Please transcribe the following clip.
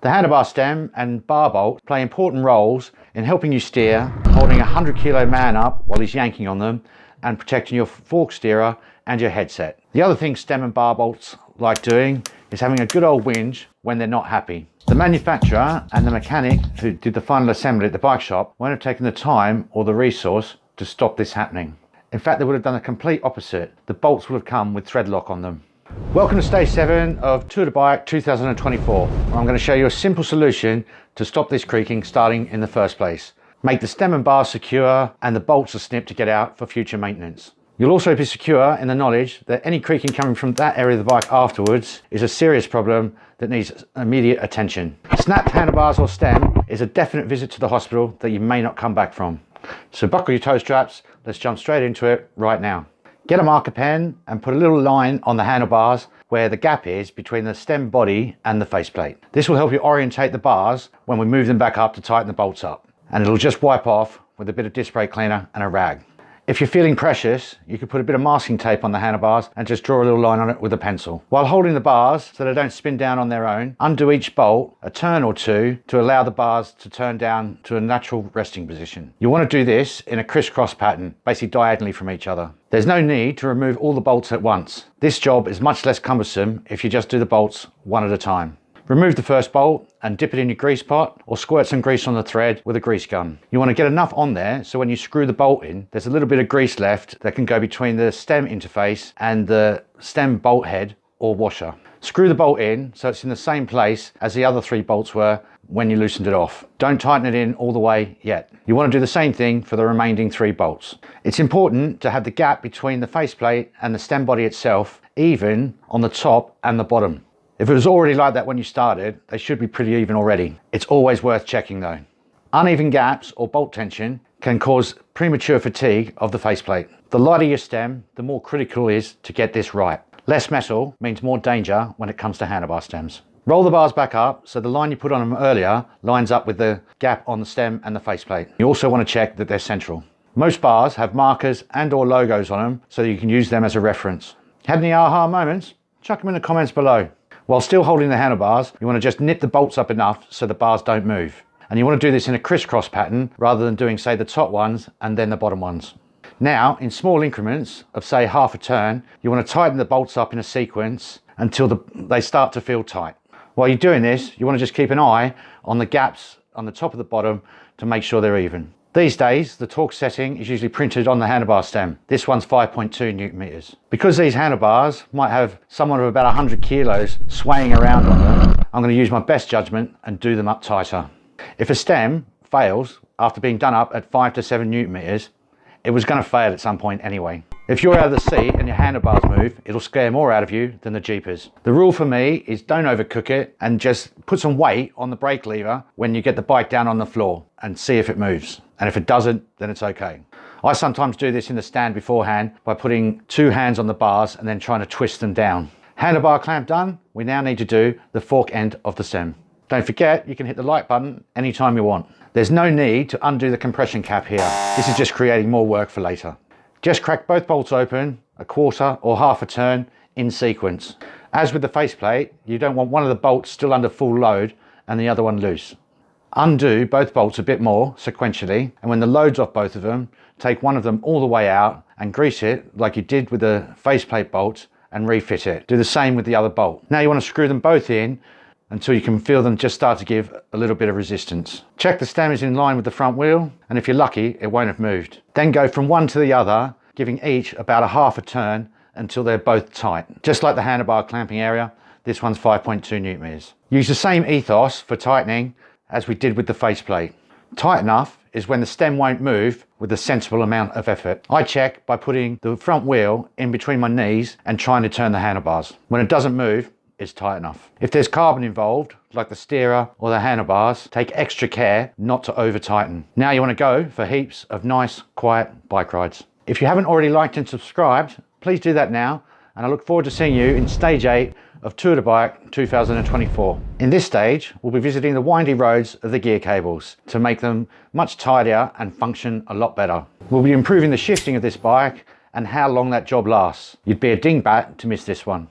The handlebar stem and bar bolt play important roles in helping you steer, holding a 100-kilo man up while he's yanking on them, and protecting your fork steerer and your headset. The other thing stem and bar bolts like doing is having a good old whinge when they're not happy. The manufacturer and the mechanic who did the final assembly at the bike shop won't have taken the time or the resource to stop this happening. In fact, they would have done the complete opposite. The bolts would have come with thread lock on them. Welcome to stage 7 of Tour de Bike 2024. I'm going to show you a simple solution to stop this creaking starting in the first place. Make the stem and bar secure and the bolts are snipped to get out for future maintenance. You'll also be secure in the knowledge that any creaking coming from that area of the bike afterwards is a serious problem that needs immediate attention. Snapped handlebars or stem is a definite visit to the hospital that you may not come back from. So buckle your toe straps, let's jump straight into it right now. Get a marker pen and put a little line on the handlebars where the gap is between the stem body and the faceplate. This will help you orientate the bars when we move them back up to tighten the bolts up. And it'll just wipe off with a bit of disc brake cleaner and a rag. If you're feeling precious, you could put a bit of masking tape on the handlebars and just draw a little line on it with a pencil. While holding the bars so they don't spin down on their own, undo each bolt a turn or two to allow the bars to turn down to a natural resting position. You want to do this in a crisscross pattern, basically diagonally from each other. There's no need to remove all the bolts at once. This job is much less cumbersome if you just do the bolts one at a time. Remove the first bolt and dip it in your grease pot or squirt some grease on the thread with a grease gun. You want to get enough on there so when you screw the bolt in, there's a little bit of grease left that can go between the stem interface and the stem bolt head or washer. Screw the bolt in so it's in the same place as the other 3 bolts were when you loosened it off. Don't tighten it in all the way yet. You want to do the same thing for the remaining 3 bolts. It's important to have the gap between the faceplate and the stem body itself even on the top and the bottom. If it was already like that when you started, they should be pretty even already. It's always worth checking though. Uneven gaps or bolt tension can cause premature fatigue of the faceplate. The lighter your stem, the more critical it is to get this right. Less metal means more danger when it comes to handlebar stems. Roll the bars back up so the line you put on them earlier lines up with the gap on the stem and the faceplate. You also want to check that they're central. Most bars have markers and or logos on them so you can use them as a reference. Had any aha moments? Chuck them in the comments below. While still holding the handlebars, you want to just nip the bolts up enough so the bars don't move. And you want to do this in a crisscross pattern rather than doing, say, the top ones and then the bottom ones. Now, in small increments of, say, half a turn, you want to tighten the bolts up in a sequence until they start to feel tight. While you're doing this, you want to just keep an eye on the gaps on the top of the bottom to make sure they're even. These days, the torque setting is usually printed on the handlebar stem. This one's 5.2 Newton meters. Because these handlebars might have someone of about 100 kilos swaying around on them, I'm going to use my best judgment and do them up tighter. If a stem fails after being done up at 5 to 7 Newton meters, it was going to fail at some point anyway. If you're out of the seat and your handlebars move, it'll scare more out of you than the jeepers. The rule for me is don't overcook it and just put some weight on the brake lever when you get the bike down on the floor and see if it moves. And if it doesn't, then it's okay. I sometimes do this in the stand beforehand by putting 2 hands on the bars and then trying to twist them down. Handlebar clamp done, we now need to do the fork end of the stem. Don't forget, you can hit the like button anytime you want. There's no need to undo the compression cap here. This is just creating more work for later. Just crack both bolts open a quarter or half a turn in sequence. As with the faceplate, you don't want one of the bolts still under full load and the other one loose. Undo both bolts a bit more sequentially, and when the load's off both of them, take one of them all the way out and grease it like you did with the faceplate bolt and refit it. Do the same with the other bolt. Now you want to screw them both in until you can feel them just start to give a little bit of resistance. Check the stem is in line with the front wheel, and if you're lucky, it won't have moved. Then go from one to the other, giving each about a half a turn until they're both tight. Just like the handlebar clamping area, this one's 5.2 Newton meters. Use the same ethos for tightening as we did with the faceplate. Tight enough is when the stem won't move with a sensible amount of effort. I check by putting the front wheel in between my knees and trying to turn the handlebars. When it doesn't move, it's tight enough. If there's carbon involved, like the steerer or the handlebars, take extra care not to over tighten. Now you want to go for heaps of nice, quiet bike rides. If you haven't already liked and subscribed, please do that now, and I look forward to seeing you in stage 8 of Tour de Bike 2024. In this stage, we'll be visiting the windy roads of the gear cables to make them much tidier and function a lot better. We'll be improving the shifting of this bike and how long that job lasts. You'd be a dingbat to miss this one.